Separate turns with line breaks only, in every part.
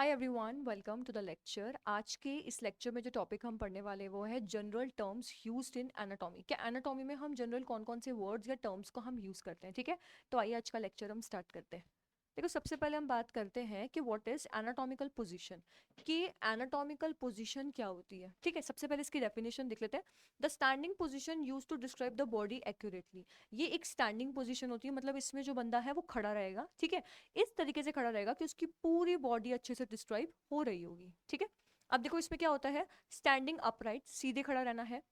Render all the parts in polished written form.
Hi everyone, welcome to the lecture. आज के इस लेक्चर में जो टॉपिक हम पढ़ने वाले हैं वो है general terms used in anatomy. क्या एनाटॉमी में हम जनरल कौन कौन से वर्ड्स या टर्म्स को हम यूज़ करते हैं, ठीक है। तो आइए आज का लेक्चर हम स्टार्ट करते हैं। देखो, सबसे पहले हम बात करते हैं कि व्हाट इज एनाटॉमिकल पोजीशन, कि एनाटॉमिकल पोजीशन क्या होती है, ठीक है। सबसे पहले इसकी डेफिनेशन देख लेते हैं। The standing position used to describe the body accurately. ये एक स्टैंडिंग पोजीशन होती है, मतलब इसमें जो बंदा है वो खड़ा रहेगा, ठीक है। इस तरीके से खड़ा रहेगा कि उसकी पूरी बॉडी अच्छे से डिस्क्राइब हो रही होगी, ठीक है। अब देखो इसमें क्या होता है, स्टैंडिंग अपराइट, सीधे खड़ा रहना है।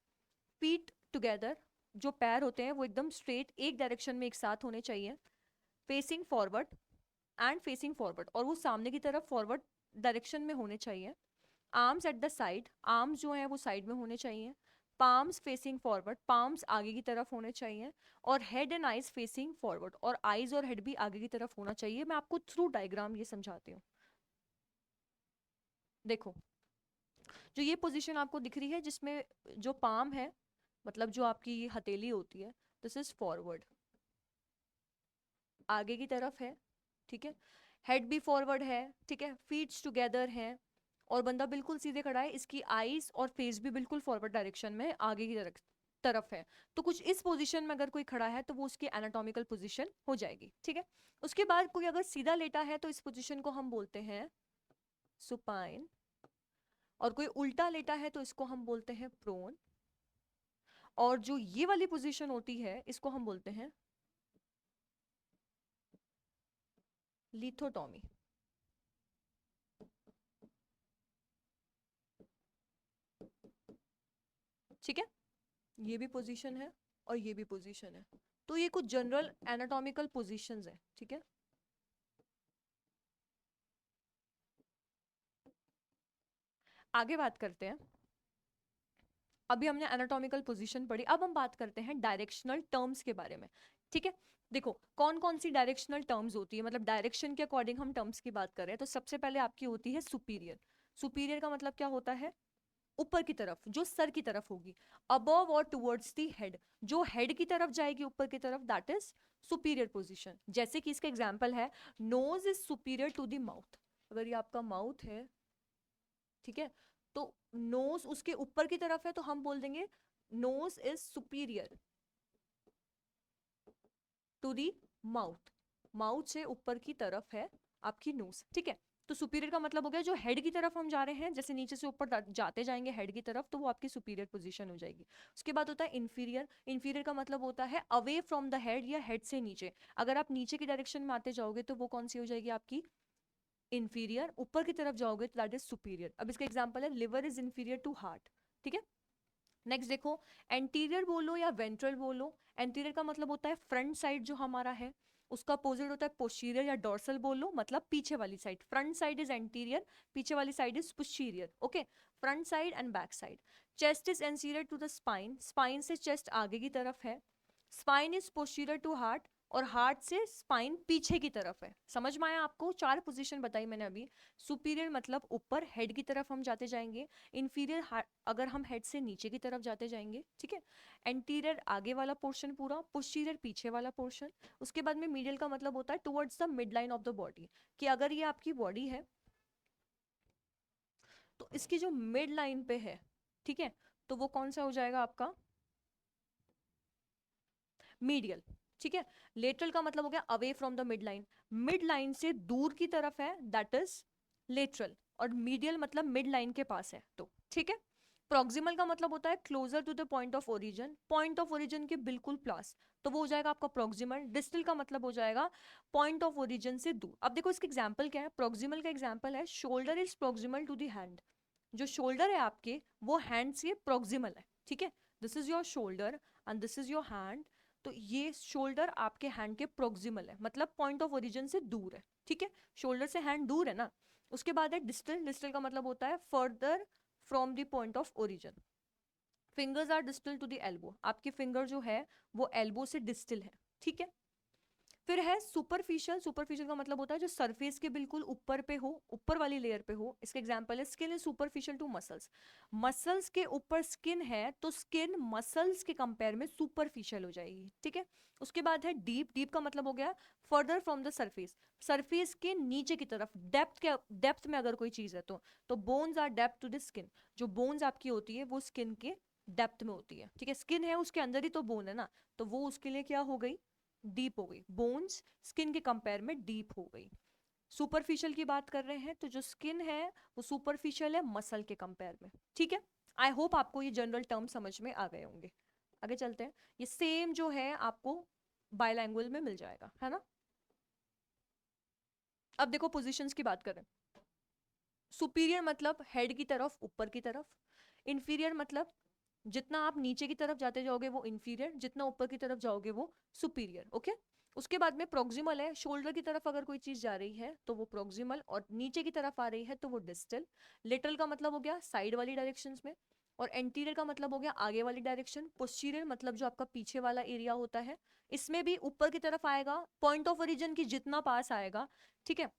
फीट टुगेदर, जो पैर होते हैं वो एकदम स्ट्रेट एक डायरेक्शन में एक साथ होने चाहिए। Facing forward and facing forward, और वो सामने की तरफ फॉरवर्ड डायरेक्शन में होने चाहिए। Arms at the side, arms जो हैं वो साइड में होने चाहिए। पाम्स फेसिंग फॉरवर्ड, पाम्स आगे की तरफ होने चाहिए। और head and eyes facing forward, और आईज और हेड भी आगे की तरफ होना चाहिए। मैं आपको थ्रू डायग्राम ये समझाती हूँ। देखो, जो ये पोजीशन आपको दिख रही है जिसमें जो पाम है, मतलब जो आपकी हथेली होती है, दिस इज फॉरवर्ड, आगे की तरफ है, ठीक है। हेड भी फॉरवर्ड है, ठीक है। फीट्स टुगेदर है और बंदा बिल्कुल सीधे खड़ा है। इसकी आईज और फेस भी बिल्कुल फॉरवर्ड डायरेक्शन में आगे की तरफ है। तो कुछ इस पोजीशन में अगर कोई खड़ा है तो वो उसकी एनाटॉमिकल पोजीशन हो जाएगी, ठीक है। उसके बाद कोई अगर सीधा लेटा है तो इस पोजीशन को हम बोलते हैं सुपाइन, और कोई उल्टा लेटा है तो इसको हम बोलते हैं प्रोन। और जो ये वाली पोजीशन होती है इसको हम बोलते हैं लिथोटॉमी, ठीक है। ये भी पोजीशन है और ये भी पोजीशन है। तो ये कुछ जनरल एनाटॉमिकल पोजीशंस है, ठीक है। आगे बात करते हैं। अभी हमने एनाटॉमिकल पोजीशन पढ़ी, अब हम बात करते हैं डायरेक्शनल टर्म्स के बारे में, ठीक है। देखो कौन कौन सी डायरेक्शनल टर्म्स होती है, मतलब डायरेक्शन के अकॉर्डिंग हम टर्म्स की बात कर रहे हैं। तो सबसे पहले आपकी होती है सुपीरियर। सुपीरियर का मतलब क्या होता है, ऊपर की तरफ, जो सर की तरफ होगी। अबव और टुवर्ड्स दी हेड, जो हेड की तरफ जाएगी ऊपर की तरफ, दैट इज सुपीरियर पोजीशन। जैसे कि इसका एग्जांपल है, nose is superior to the mouth. अगर ये आपका माउथ है, ठीक है, तो नोज उसके ऊपर की तरफ है तो हम बोल देंगे nose is superior to the mouth. Mouth से ऊपर की तरफ है आपकी नोज, ठीक है। तो सुपीरियर का मतलब हो गया जो हेड की तरफ हम जा रहे हैं, जैसे नीचे से ऊपर जाते जाएंगे हेड की तरफ, तो वो आपकी सुपीरियर पोजीशन हो जाएगी। उसके बाद होता है इंफीरियर। इंफीरियर का मतलब होता है अवे फ्रॉम द हेड, या हेड से नीचे। अगर आप नीचे की डायरेक्शन में आते जाओगे तो वो कौन सी हो जाएगी आपकी इंफीरियर। ऊपर की तरफ जाओगे तो दैट इज सुपीरियर। अब इसका एग्जांपल है liver is inferior to heart, ठीक है। नेक्स्ट देखो, एंटीरियर बोलो या वेंट्रल बोलो। एंटीरियर का मतलब होता है फ्रंट साइड जो हमारा है, उसका अपोजिट होता है पोस्टीरियर या डोर्सल बोलो, मतलब पीछे वाली side. Front side is anterior, पीछे वाली side is posterior, okay. Front side and back side. Chest is anterior to the spine, spine से चेस्ट आगे की तरफ है। Spine is posterior to heart, और हार्ट से स्पाइन पीछे की तरफ है। समझ में आया आपको, चार पोजीशन बताई मैंने अभी। सुपीरियर मतलब ऊपर हेड की तरफ हम जाते जाएंगे। इंफीरियर अगर हम हेड से नीचे की तरफ जाते जाएंगे, ठीक है। एंटीरियर आगे वाला पोर्शन पूरा, पोस्टीरियर पीछे वाला पोर्शन। उसके बाद में मीडियल का मतलब होता है towards the mid line of the body, कि अगर ये आपकी बॉडी है तो इसकी जो मिड लाइन पे है, ठीक है, तो वो कौन सा हो जाएगा आपका मीडियल, ठीक है। लेटरल का मतलब हो गया away from the mid line, mid line से दूर की तरफ है, दैट इज लेटरल। और मीडियल मतलब मिड लाइन के पास है, तो ठीक है। प्रॉक्सिमल का मतलब होता है closer to the point of origin, point of origin के बिल्कुल पास, तो वो हो जाएगा आपका प्रॉक्सिमल। डिस्टल का मतलब हो जाएगा पॉइंट ऑफ ओरिजिन से दूर। अब देखो इसका एग्जांपल क्या है, प्रॉक्सिमल का एग्जांपल है shoulder is proximal to the hand. जो शोल्डर है आपके वो हैंड से प्रॉक्सिमल है, ठीक है। This is your shoulder and this is your hand. तो ये शोल्डर आपके हैंड के प्रोक्सिमल है, मतलब पॉइंट ऑफ ओरिजिन से दूर है, ठीक है। शोल्डर से हैंड दूर है ना। उसके बाद है डिस्टल, डिस्टल का मतलब होता है further from the point of origin. Fingers are distal to the elbow, आपकी फिंगर जो है वो एल्बो से डिस्टल है, ठीक है। फिर है सुपरफिशियल। सुपरफिशियल का मतलब होता है जो सरफेस के बिल्कुल ऊपर पे हो, ऊपर वाली लेयर पे हो। इसका एग्जांपल है skin is superficial to muscles. Muscles के ऊपर स्किन है तो स्किन मसल्स के कंपेयर में सुपरफिशियल हो जाएगी, ठीक है। उसके बाद है डीप। डीप का मतलब हो गया further from the surface, surface के नीचे की तरफ, डेप्थ में अगर कोई चीज है तो bones are depth to the skin. जो बोन्स आपकी होती है वो स्किन के डेप्थ में होती है, ठीक है। स्किन है उसके अंदर ही तो बोन है ना, तो वो उसके लिए क्या हो गई, डीप हो गई। बोन्स स्किन के कंपेयर में डीप हो गई। सुपरफिशियल की बात कर रहे हैं तो जो स्किन है वो सुपरफिशियल है मसल के कंपेयर में, ठीक है। आई होप आपको ये जनरल टर्म समझ में आ गए होंगे। आगे चलते हैं। ये सेम जो है आपको बायलैंग्वेज में मिल जाएगा, है ना। अब देखो पोजीशंस की बात करें। सुपीरियर मतलब हेड की तरफ, ऊपर की तरफ। इंफीरियर मतलब जितना आप नीचे की तरफ जाते जाओगे वो इंफीरियर, जितना ऊपर की तरफ जाओगे वो सुपीरियर, ओके। उसके बाद में प्रोक्सिमल है। शोल्डर की तरफ अगर कोई चीज जा रही है तो वो प्रोक्सिमल, और नीचे की तरफ आ रही है तो वो डिस्टल। लेटरल का मतलब हो गया साइड वाली डायरेक्शंस में, और एंटीरियर का मतलब हो गया आगे वाली डायरेक्शन। पोस्टीरियर मतलब जो आपका पीछे वाला एरिया होता है, इसमें भी ऊपर की तरफ आएगा, पॉइंट ऑफ ओरिजिन की जितना पास आएगा, ठीक है,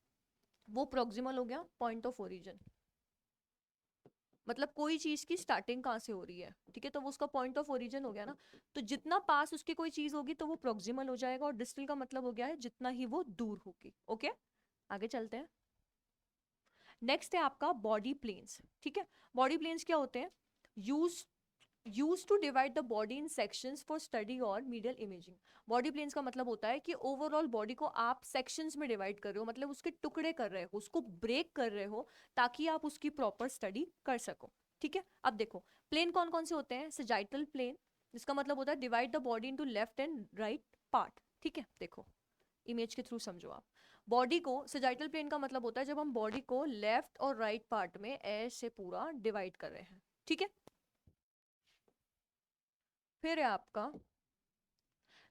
वो प्रोक्सिमल हो गया। पॉइंट ऑफ ओरिजिन मतलब कोई चीज की स्टार्टिंग कहाँ से हो रही है, ठीक है, तो वो उसका पॉइंट ऑफ ओरिजिन हो गया ना। तो जितना पास उसकी कोई चीज होगी तो वो प्रोक्सिमल हो जाएगा, और डिस्टल का मतलब हो गया है जितना ही वो दूर होगी, ओके। आगे चलते हैं। नेक्स्ट है आपका बॉडी प्लेन्स, ठीक है। बॉडी प्लेन्स क्या होते हैं, used used to divide the body in sections for study और मीडियल इमेजिंग। बॉडी प्लेन्स का मतलब होता है कि ओवरऑल बॉडी को आप सेक्शंस में डिवाइड कर रहे हो, मतलब उसके टुकड़े कर रहे हो, उसको ब्रेक कर रहे हो, ताकि आप उसकी प्रॉपर स्टडी कर सको, ठीक है। अब देखो प्लेन कौन कौन से होते हैं। सजाइटल प्लेन, जिसका मतलब होता है divide the body into left and right part, ठीक है। देखो इमेज के थ्रू समझो आप। बॉडी को, सजाइटल प्लेन का मतलब होता है जब हम बॉडी को लेफ्ट और राइट पार्ट में ऐसे पूरा डिवाइड कर रहे हैं, ठीक है। फिर है आपका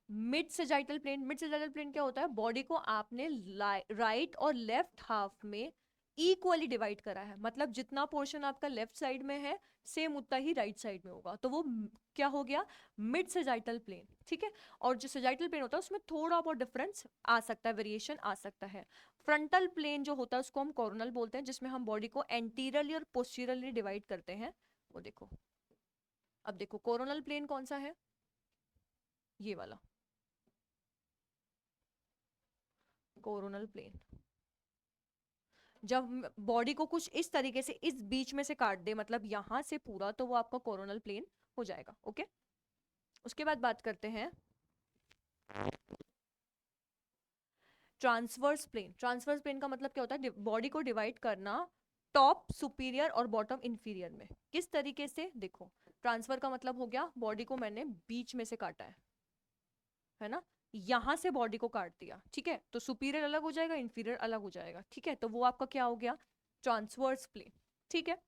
mid sagittal plane. Mid sagittal plane क्या होता है, बॉडी को आपने राइट और लेफ्ट हाफ में इक्वली डिवाइड करा है, मतलब जितना पोर्शन आपका लेफ्ट साइड में है सेम उतना ही राइट साइड में होगा, तो वो क्या हो गया, मिड सजाइटल प्लेन, ठीक है। और जो सजाइटल प्लेन होता है उसमें थोड़ा बहुत डिफरेंस आ सकता है, वेरिएशन आ सकता है। फ्रंटल प्लेन जो होता है उसको हम कोरोनल बोलते हैं, जिसमें हम बॉडी को एंटीरियरली और पोस्टीरियरली डिवाइड करते हैं, वो देखो। अब देखो कोरोनल प्लेन कौन सा है, ये वाला कोरोनल प्लेन। जब बॉडी को कुछ इस तरीके से इस बीच में से काट दे, मतलब यहां से पूरा, तो वो आपका कोरोनल प्लेन हो जाएगा, ओके। उसके बाद बात करते हैं ट्रांसवर्स प्लेन। ट्रांसवर्स प्लेन का मतलब क्या होता है, बॉडी को डिवाइड करना टॉप सुपीरियर और बॉटम इंफीरियर में। किस तरीके से, देखो ट्रांसफर का मतलब हो गया बॉडी को मैंने बीच में से काटा है ना, यहां से बॉडी को काट दिया, ठीक है, तो सुपीरियर अलग हो जाएगा, इंफीरियर अलग हो जाएगा, ठीक है, तो वो आपका क्या हो गया, ट्रांसवर्स प्लेन, ठीक है।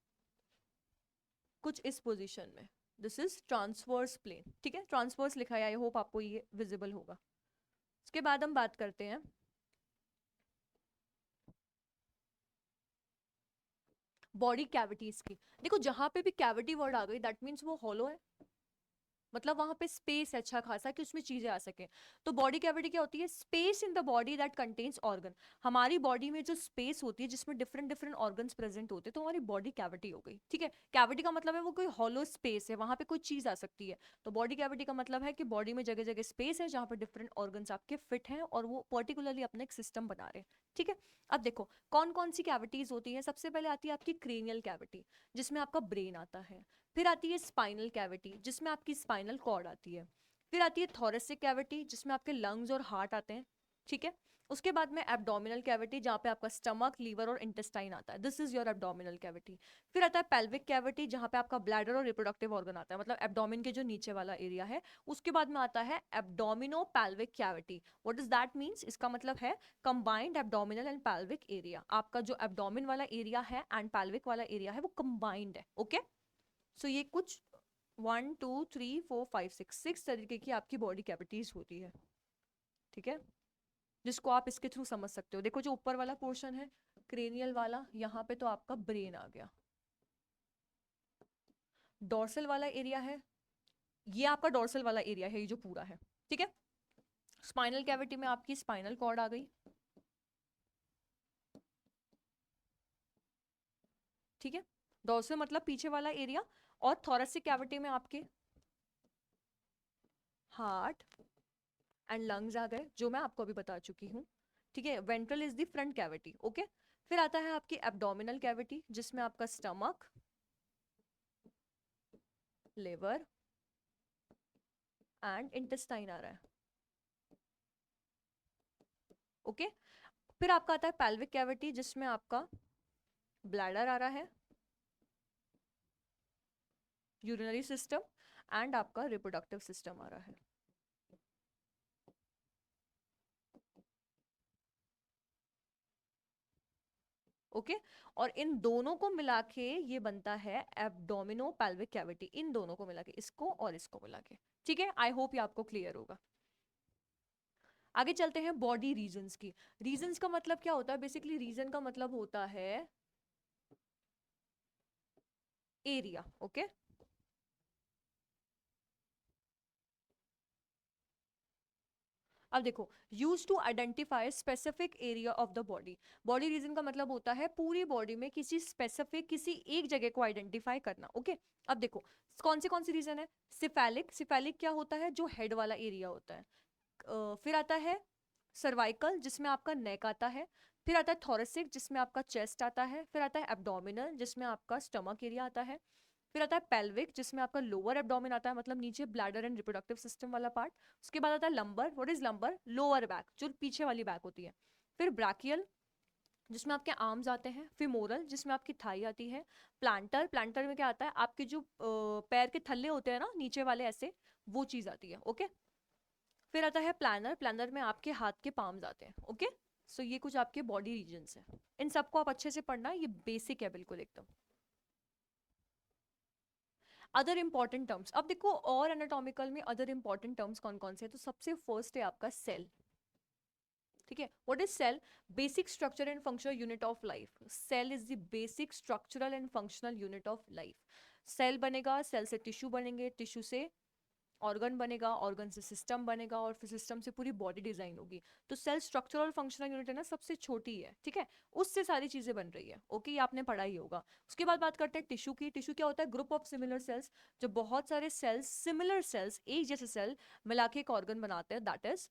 कुछ इस पोजीशन में, दिस इज ट्रांसवर्स प्लेन, ठीक है। ट्रांसवर्स लिखा है, आई होप आपको ये विजिबल होगा। उसके बाद हम बात करते हैं बॉडी कैविटीज की। देखो जहां पे भी कैविटी वर्ड आ गई दैट मीन्स वो हॉलो है, मतलब वहां पे स्पेस है अच्छा खासा कि उसमें चीजें आ सके। तो बॉडी कैविटी क्या होती है, space in the body that contains organ. हमारी बॉडी में जो स्पेस होती है जिसमें डिफरेंट डिफरेंट ऑर्गन्स प्रेजेंट होते हैं, तो हमारी बॉडी कैविटी हो गई, ठीक है। कैविटी का मतलब है वो कोई हॉलो स्पेस है, वहां पे कोई चीज आ सकती है। तो बॉडी कैविटी का मतलब है कि बॉडी में जगह जगह स्पेस है जहां पर डिफरेंट ऑर्गन्स आपके फिट हैं और वो पर्टिकुलरली अपना एक सिस्टम बना रहे हैं, ठीक है। अब देखो कौन कौन सी कैविटीज होती है। सबसे पहले आती है आपकी क्रेनियल कैविटी, जिसमें आपका ब्रेन आता है। फिर आती है स्पाइनल कैविटी, जिसमें आपकी स्पाइनल कॉर्ड आती है। फिर आती है थोरेसिक कैविटी, जिसमें आपके लंग्स और हार्ट आते हैं, ठीक है। उसके बाद में एब्डोमिनल कैविटी, जहाँ पे आपका स्टमक, लीवर और इंटेस्टाइन आता है, this is your abdominal cavity. फिर आता है पेल्विक कैविटी, जहाँ पे आपका ब्लैडर और रिप्रोडक्टिव ऑर्गन आता है, मतलब एब्डोमिन के जो नीचे वाला एरिया है। उसके बाद में आता है abdomino pelvic cavity. What is that means, इसका मतलब है combined abdominal and pelvic area. आपका जो एब्डोमिन वाला एरिया है एंड पेल्विक वाला एरिया है वो कंबाइंड है, ओके। सो ये कुछ 1 2 3 4 5 6 तरीके की आपकी बॉडी कैविटीज होती है, ठीक है, जिसको आप इसके थ्रू समझ सकते हो। देखो जो ऊपर वाला पोर्शन है क्रेनियल वाला, यहाँ पे तो आपका ब्रेन आ गया। डोर्सल वाला एरिया है, ये आपका डोर्सल वाला एरिया है, ये जो पूरा है, ठीक है। स्पाइनल कैविटी में आपकी स्पाइनल कॉर्ड आ गई, ठीक है, डोर्सल मतलब पीछे वाला एरिया, और थोरेसिक कैविटी में आपके हार्ट एंड लंग्स आ गए, जो मैं आपको अभी बता चुकी हूँ, ठीक है। Ventral is the front cavity, okay. फिर आता है आपकी एब्डोमिनल कैविटी, जिसमें आपका स्टमक, लिवर एंड इंटेस्टाइन आ रहा है, ओके। फिर आपका आता है पेल्विक कैविटी, जिसमें आपका ब्लैडर आ रहा है, यूरिनरी सिस्टम एंड आपका रिप्रोडक्टिव सिस्टम आ रहा है, ओके। और इन दोनों को मिला के ये बनता है एब्डोमिनो पेल्विक कैविटी, इन दोनों को मिला के, इसको और इसको मिला के, ठीक है। आई होप ये आपको क्लियर होगा। आगे चलते हैं बॉडी रीजन्स की। रीजन्स का मतलब क्या होता है? बेसिकली रीजन का मतलब होता है एरिया, ओके। अब देखो, used to identify specific area of the body. Body region का मतलब होता है पूरी बॉडी में किसी स्पेसिफिक, किसी एक जगह को आइडेंटिफाई करना, ओके। अब देखो कौन सी रीजन है। सिफेलिक, सिफेलिक क्या होता है? जो हेड वाला एरिया होता है। फिर आता है सर्वाइकल, जिसमें आपका नेक आता है। फिर आता है थोरेसिक, जिसमें आपका चेस्ट आता है। फिर आता है एब्डोमिनल, जिसमें आपका स्टमक एरिया आता है। फिर आता है पेल्विक, जिसमें आपका लोअर एब्डोमेन आता है, मतलब नीचे ब्लैडर एंड रिप्रोडक्टिव सिस्टम वाला पार्ट। उसके बाद आता है lumbar. What is lumbar? Lower back, जो पीछे वाली बैक होती है। फिर ब्राकियल, जिसमें आपके आर्म्स आते हैं। फिमोरल, जिसमें आपकी थाई आती है। प्लांटर, प्लांटर में क्या आता है? आपके जो पैर के थल्ले होते हैं ना नीचे वाले ऐसे, वो चीज आती है, ओके। फिर आता है प्लानर, प्लानर में आपके हाथ के पाम्स आते हैं, ओके। सो ये कुछ आपके बॉडी रीजन्स हैं, इन सबको आप अच्छे से पढ़ना, ये बेसिक है बिल्कुल एकदम। अदर इंपॉर्टेंट टर्म्स, अब देखो और एनाटॉमिकल में अदर इंपॉर्टेंट टर्म्स कौन कौन से हैं। तो सबसे फर्स्ट है आपका सेल, ठीक है। What is cell? Basic structure and functional unit of life. Cell is the basic structural and functional unit of life. Cell बनेगा, सेल से टिश्यू बनेंगे, टिश्यू से ऑर्गन बनेगा, ऑर्गन से सिस्टम बनेगा, और फिर सिस्टम से पूरी बॉडी डिजाइन होगी। तो सेल स्ट्रक्चरल और फंक्शनल यूनिट है ना, सबसे छोटी है, ठीक है। उससे सारी चीजें बन रही है, ओके। ये आपने पढ़ा ही होगा। उसके बाद बात करते हैं टिश्यू की। टिश्यू क्या होता है? ग्रुप ऑफ सिमिलर सेल्स, जो बहुत सारे सेल्स, सिमिलर सेल्स, एक जैसे सेल मिला के एक ऑर्गन बनाते हैं, दैट इज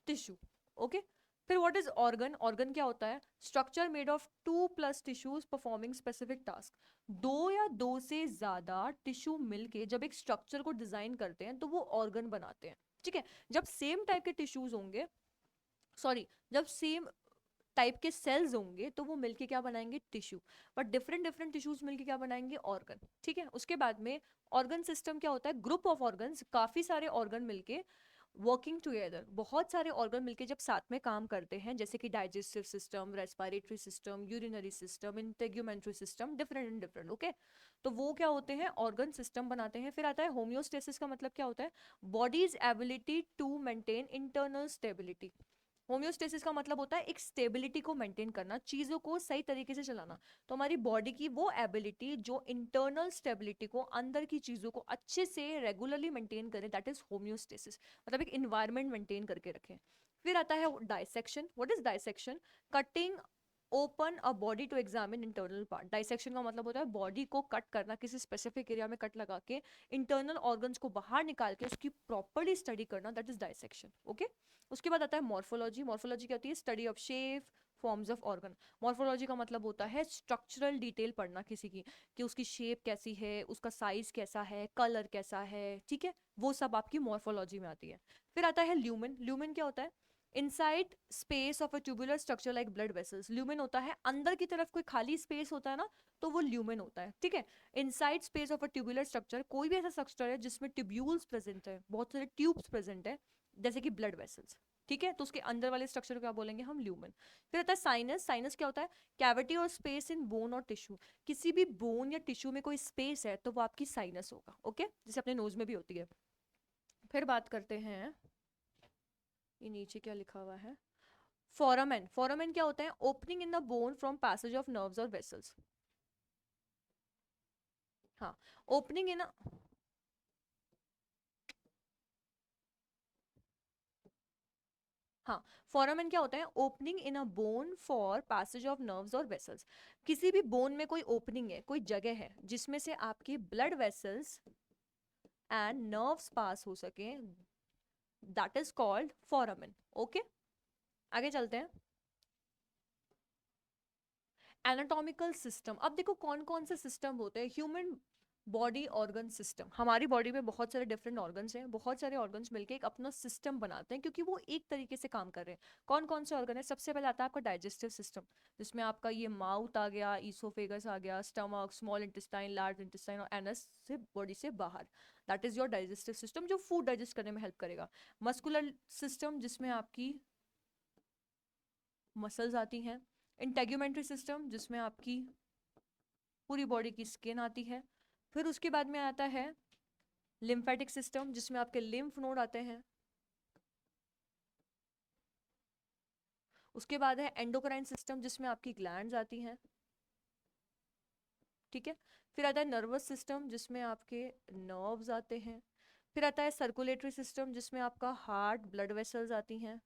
टिश्यू, ओके। फिर व्हाट इज ऑर्गन? ऑर्गन क्या होता है? Structure made of 2+ tissues performing specific task. दो या दो से ज्यादा टिश्यू मिलके जब एक स्ट्रक्चर को डिजाइन करते हैं तो वो ऑर्गन बनाते हैं, ठीक है। जब सेम टाइप के टिश्यूज होंगे, सॉरी, जब सेम टाइप के सेल्स होंगे तो वो मिलके क्या बनाएंगे? Tissue. But different different tissues मिलके क्या बनाएंगे? ऑर्गन, ठीक है। उसके बाद में ऑर्गन सिस्टम क्या होता है? ग्रुप ऑफ ऑर्गन्स, काफी सारे ऑर्गन मिलके वर्किंग टुगेदर, बहुत सारे ऑर्गन मिलके जब साथ में काम करते हैं, जैसे कि digestive system, respiratory system, urinary system, integumentary system, different and different, okay. तो वो क्या होते हैं? ऑर्गन सिस्टम बनाते हैं। फिर आता है होम्योस्टेसिस का मतलब क्या होता है? Body's ability to maintain internal stability. Homeostasis का मतलब होता है एक स्टेबिलिटी को मेंटेन करना, चीजों को सही तरीके से चलाना। तो हमारी बॉडी की वो एबिलिटी जो इंटरनल स्टेबिलिटी को, अंदर की चीजों को अच्छे से रेगुलरली मेंटेन करे, दैट इज होम्योस्टेसिस, मतलब एक इन्वायरमेंट मेंटेन करके रखें। फिर आता है dissection. What is dissection? Cutting open a body to examine internal part. Dissection का मतलब होता है बॉडी को कट करना, किसी स्पेसिफिक एरिया में कट लगा के इंटरनल ऑर्गन्स को बाहर निकाल के उसकी प्रॉपर्ली स्टडी करना, दैट इज डाइसेक्शन, ओके। उसके बाद आता है मॉर्फोलॉजी। मॉर्फोलॉजी क्या होती है? Study of shape, forms of organ. Morphology का मतलब होता है स्ट्रक्चरल डिटेल पढ़ना किसी की, कि उसकी शेप कैसी है, उसका साइज कैसा है, कलर कैसा है, ठीक है। वो सब आपकी मॉर्फोलॉजी में आती है। फिर आता है ल्यूमेन। ल्यूमेन क्या होता है? Inside space of a tubular structure like blood vessels. Lumen होता है अंदर की तरफ कोई खाली स्पेस होता है ना, तो वो ल्यूमेन होता है, ठीक है। Inside space of a tubular structure, कोई भी ऐसा स्ट्रक्चर है जिसमें ट्यूब्यूल्स प्रेजेंट है, बहुत सारे ट्यूब्स प्रेजेंट है, जैसे कि ब्लड वेसल्स, ठीक है। तो उसके अंदर वाले स्ट्रक्चर को क्या बोलेंगे हम? ल्यूमेन। फिर आता है साइनस। साइनस क्या होता है? कैविटी और स्पेस इन बोन और टिश्यू। किसी भी बोन या टिश्यू में कोई स्पेस है तो वो आपकी साइनस होगा, ओके, जैसे अपने नोज में भी होती है। फिर बात करते हैं, ये नीचे क्या लिखा हुआ है? फोरामेन। फोरामेन क्या होता है? Opening in the bone from passage of nerves और वेसल्स। हाँ, ओपनिंग इन, हाँ, फोरामेन क्या होता है? Opening in a bone for passage of nerves और वेसल्स। किसी भी बोन में कोई ओपनिंग है, कोई जगह है जिसमें से आपकी ब्लड वेसल्स एंड नर्व्स पास हो सके, that is called foramen. Okay, आगे चलते हैं। Anatomical system. अब देखो कौन कौन से सिस्टम होते हैं। ह्यूमन बॉडी ऑर्गन सिस्टम, हमारी बॉडी में बहुत सारे डिफरेंट ऑर्गन्स हैं, बहुत सारे ऑर्गन्स मिलके एक अपना सिस्टम बनाते हैं क्योंकि वो एक तरीके से काम कर रहे हैं। कौन कौन से ऑर्गन है? सबसे पहले आता है आपका डाइजेस्टिव सिस्टम, जिसमें आपका ये माउथ आ गया, ईसोफेगस आ गया, stomach, small intestine, large intestine और एनस से बॉडी से बाहर, that is your digestive system, जो फूड डाइजेस्ट करने में हेल्प करेगा। मस्कुलर सिस्टम, जिसमें आपकी मसल्स आती हैं। इंटेग्यूमेंट्री सिस्टम, जिसमें आपकी पूरी बॉडी की स्किन आती है। फिर उसके बाद में आता है लिम्फेटिक सिस्टम, जिसमें आपके लिम्फ नोड आते हैं। उसके बाद है एंडोक्राइन सिस्टम, जिसमें आपकी ग्लैंड्स आती हैं, ठीक है। फिर आता है नर्वस सिस्टम, जिसमें आपके नर्व्स आते हैं। फिर आता है सर्कुलेटरी सिस्टम, जिसमें आपका हार्ट, ब्लड वेसल्स आती हैं,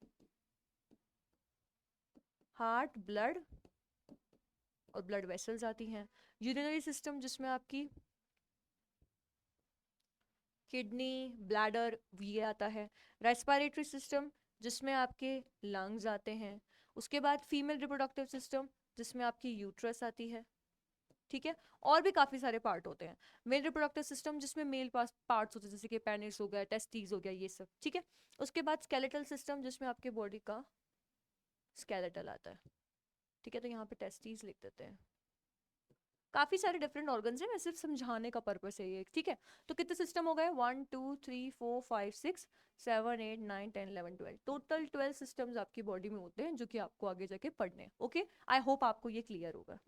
हार्ट, ब्लड और ब्लड वेसल्स आती हैं। यूरिनरी सिस्टम, जिसमें आपकी किडनी, ब्लैडर, ये आता है। रेस्पिरेटरी सिस्टम, जिसमें आपके लंग्स आते हैं। उसके बाद फीमेल रिप्रोडक्टिव सिस्टम, जिसमें आपकी यूट्रस आती है, ठीक है। और भी काफी सारे पार्ट होते हैं। मेल रिप्रोडक्टिव सिस्टम, जिसमें मेल पार्ट्स होते हैं, जैसे कि पेनिस हो गया, टेस्टिस हो गया, ये सब, ठीक है। उसके बाद स्केलेटल सिस्टम, जिसमें आपके बॉडी का स्केलेटल आता है, ठीक है। तो यहाँ पे टेस्टिस लिख देते हैं। काफी सारे डिफरेंट ऑर्गन्स हैं, मैं सिर्फ समझाने का पर्पस है ये, ठीक है। तो कितने सिस्टम हो गए? 1 2 3 4 5 6 7 8 9 10 11 12, टोटल 12 सिस्टम्स आपकी बॉडी में होते हैं, जो कि आपको आगे जाके पढ़ने हैं। ओके, आई होप आपको ये क्लियर होगा।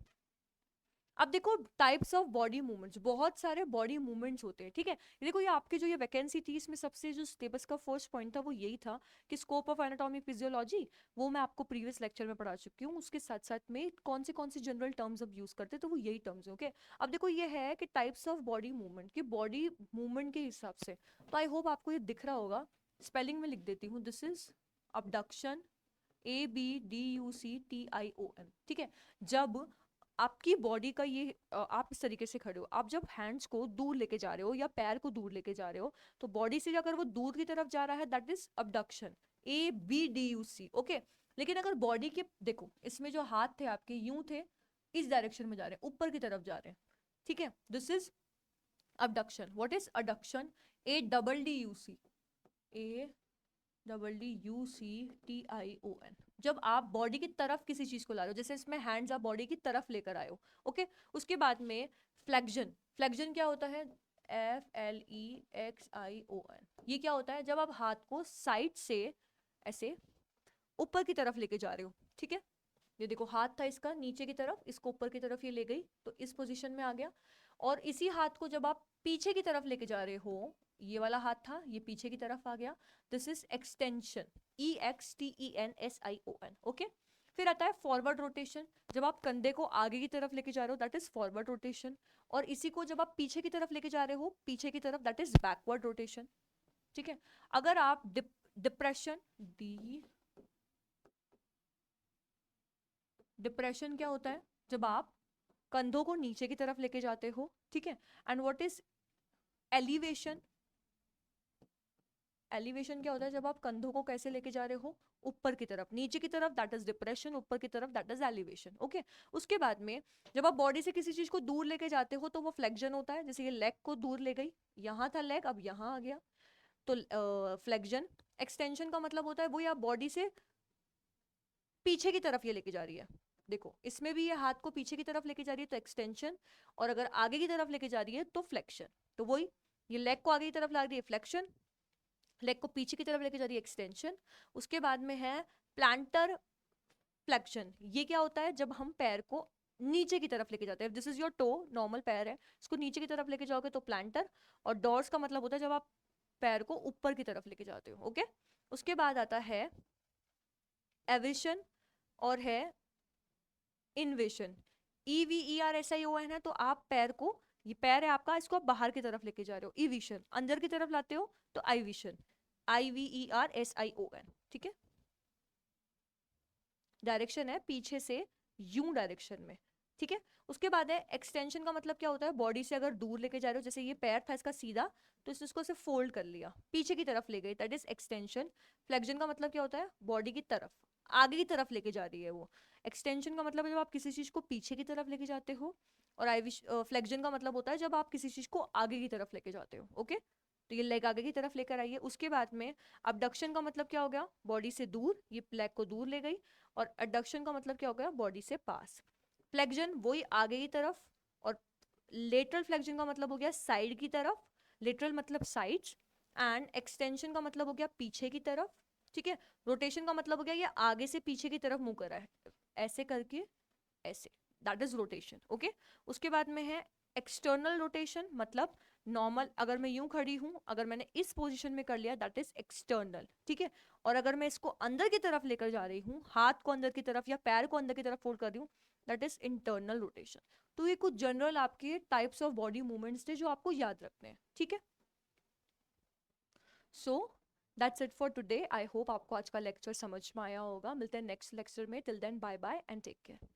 अब देखो टाइप्स ऑफ बॉडी मूवमेंट्स, बहुत सारे बॉडी मूवमेंट्स होते हैं, ठीक है। ये देखो, ये आपकी जो ये वैकेंसी थी, इसमें सबसे जो सिलेबस का फर्स्ट पॉइंट था वो यही था कि स्कोप ऑफ एनाटॉमी फिजियोलॉजी, वो मैं आपको प्रीवियस लेक्चर में पढ़ा चुकी हूँ। उसके साथ साथ में कौन सी जनरल टर्म्स अब यूज करते हैं, तो वो यही टर्म्स है। ओके, अब देखो ये है कि टाइप्स ऑफ बॉडी मूवमेंट, कि बॉडी मूवमेंट के हिसाब से, तो आई होप आपको ये दिख रहा होगा। स्पेलिंग में लिख देती हूँ, दिस इज अबडक्शन, ABDUCTION, ठीक है। जब आपकी बॉडी का ये आप इस तरीके से खड़े हो, आप जब हैंड्स को दूर लेके जा रहे हो या पैर को दूर लेके जा रहे हो, तो बॉडी से अगर वो दूर की तरफ जा रहा है, that is abduction, ABDUC, okay. लेकिन अगर बॉडी के देखो, इसमें जो हाथ थे आपके यूं थे, इस डायरेक्शन में जा रहे हैं, ऊपर की तरफ जा रहे हैं, ठीक है, this is abduction. What is adduction? ADDUC, ADDUCTION, जब आप बॉडी की तरफ किसी चीज को ला रहे हो, जैसे इसमें हैंड्स आप बॉडी की तरफ लेकर आए हो, ओके। उसके बाद में फ्लेक्शन, फ्लेक्शन क्या होता है? FLEXION, ये क्या होता है? जब आप हाथ को साइड से ऐसे ऊपर की तरफ लेके जा रहे हो, ठीक है। ये देखो हाथ था इसका नीचे की तरफ, इसको ऊपर की तरफ ये ले गई, तो इस पोजीशन में आ गया। और इसी हाथ को जब आप पीछे की तरफ लेके जा रहे हो, ये वाला हाथ था, ये पीछे की तरफ आ गया, this is extension, EXTENSION, okay. फिर आता है फॉरवर्ड रोटेशन, जब आप कंधे को आगे की तरफ लेके जा रहे हो, दैट इज फॉरवर्ड रोटेशन। और इसी को जब आप पीछे की तरफ लेके जा रहे हो, पीछे की तरफ, दैट इज बैकवर्ड रोटेशन, ठीक है। अगर आप डिप्रेशन, डिप्रेशन क्या होता है? जब आप कंधों को नीचे की तरफ लेके जाते हो, ठीक है। And what is elevation? Elevation क्या होता है? जब आप कंधों को कैसे लेके जा रहे हो? ऊपर की तरफ, नीचे की तरफ दैट इज डिप्रेशन, ऊपर की तरफ दैट इज एलिवेशन, ओके। उसके बाद में जब आप बॉडी से किसी चीज को दूर लेके जाते हो, तो वो फ्लेक्शन होता है। जैसे ये लेग को दूर ले गई, यहाँ था लेग, अब यहाँ आ गया, तो फ्लेक्शन। एक्सटेंशन का मतलब होता है वो या बॉडी से पीछे की तरफ ये लेके जा रही है, देखो इसमें भी ये हाथ को पीछे की तरफ लेके जा रही है, तो एक्सटेंशन। और अगर आगे की तरफ लेके जा रही है तो फ्लेक्शन। तो वही, ये लेग को आगे की तरफ ला रही है, फ्लेक्शन। लेग को पीछे की तरफ लेके जा रही है, एक्सटेंशन। उसके बाद में है प्लांटर फ्लेक्शन। ये क्या होता है? जब हम पैर को नीचे की तरफ लेके जाते हैं, this is your toe, normal पैर है, इसको नीचे की तरफ लेके जाओगे तो प्लांटर। और डॉर्स का मतलब होता है जब आप पैर को ऊपर की तरफ लेके जाते हो, ओके। उसके बाद आता है एविशन और है इन्वेशन, EVERSION है। तो आप पैर को, ये पैर है आपका, इसको आप बाहर की तरफ लेके जा रहे हो, इविशन। अंदर की तरफ लाते हो तो आईविशन, IVERSION, ठीक है। डायरेक्शन है पीछे से यू डायरेक्शन में, ठीक है। उसके बाद है एक्सटेंशन का मतलब क्या होता है, बॉडी से अगर दूर लेके जा रहे हो, जैसे ये पैर था इसका सीधा, तो इसको ऐसे फोल्ड कर लिया, पीछे की तरफ ले गई, दैट इज एक्सटेंशन। फ्लेक्शन का मतलब क्या होता है, बॉडी की तरफ, आगे की तरफ लेके जा रही है वो। एक्सटेंशन का मतलब है जब आप किसी चीज को पीछे की तरफ लेके जाते हो, और आई विश फ्लेक्शन का मतलब होता है जब आप किसी चीज को आगे की तरफ लेके जाते हो, ओके। तो ये लेग आगे की तरफ लेकर आइए। उसके बाद में अबडक्शन का मतलब क्या हो गया, बॉडी से दूर, ये लेग को दूर ले गई। और एडक्शन का मतलब क्या हो गया, बॉडी से पास। फ्लेक्शन वही आगे की तरफ, और लेटरल फ्लेक्शन का मतलब हो गया साइड की तरफ, लेटरल मतलब साइड्स। एंड एक्सटेंशन का मतलब हो गया पीछे की तरफ, ठीक है। रोटेशन का मतलब हो गया ये आगे से पीछे की तरफ मुंह कर रहा है, ऐसे करके, ऐसे, दैट इज रोटेशन, ओके। उसके बाद में है एक्सटर्नल रोटेशन, मतलब नॉर्मल, अगर मैं यूं खड़ी हूं, अगर मैंने इस पोजीशन में कर लिया, दैट इज एक्सटर्नल, ठीक है। और अगर मैं इसको अंदर की तरफ लेकर जा रही हूँ, हाथ को अंदर की तरफ या पैर को अंदर की तरफ फोल्ड कर रही हूँ, दैट इज इंटरनल रोटेशन। तो ये कुछ जनरल आपके टाइप्स ऑफ बॉडी मूवमेंट्स थे जो आपको याद रखने हैं, ठीक है। So that's it for today. I hope आपको आज का लेक्चर समझ में आया होगा। मिलते हैं नेक्स्ट लेक्चर में, till then bye bye and take care.